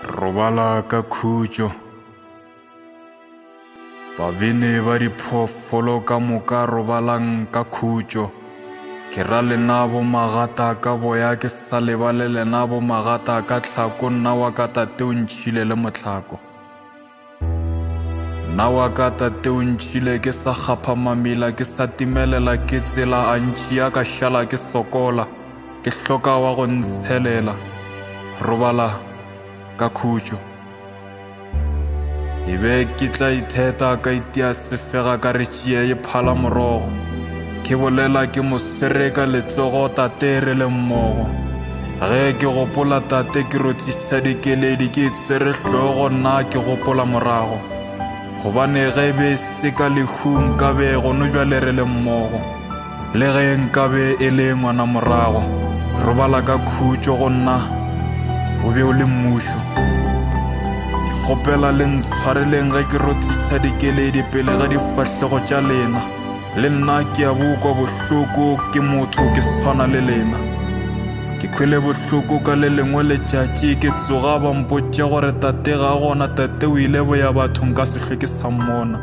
Robala ka khutjo babene ba diphoofolo ka moka robalang ka khutjo ke ra lenabo magata ka boya ke sa lebale lenabo magata ka tlhako nna wa ka tate o ntšhile le motlhako nna wa ka tate o ntšhile ke sa gapha mamila ke sa timelela ke tsela a ntšhia ka šala ke sokola ke hloka wa go ntshelela robala ka khutjo ebe ke tla itheta ka itia sefega ka re tšea e phala morogo ke bolela ke mo swere ka letsogo tate re le mmogo ge ke gopola tate ke rothisa dikeledi ke tswere hlogo nna ke gopola morago gobane ge be se ka lehung ka be go no bjale re le mmogo le ge nkabe e le ngwana morago robala ka khutjo go nna o be o le mmušo ke kgopela le ntshwareleng ge ke rothisa dikeledi pele ga difahlego tša lena le nna ke a bokwa bohloko ke motho ke swana le lena ke khwele bohloko ka le lengwe letšatši ke tsoga ba mpotša gore tate ga gona tate o ile boya bathong ka sehlwe ke sa mmona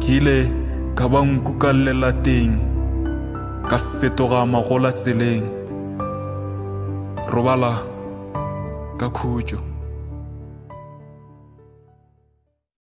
ke ile ka ba nkuka lelateng ka fetoga magola tseleng robala ka khutjo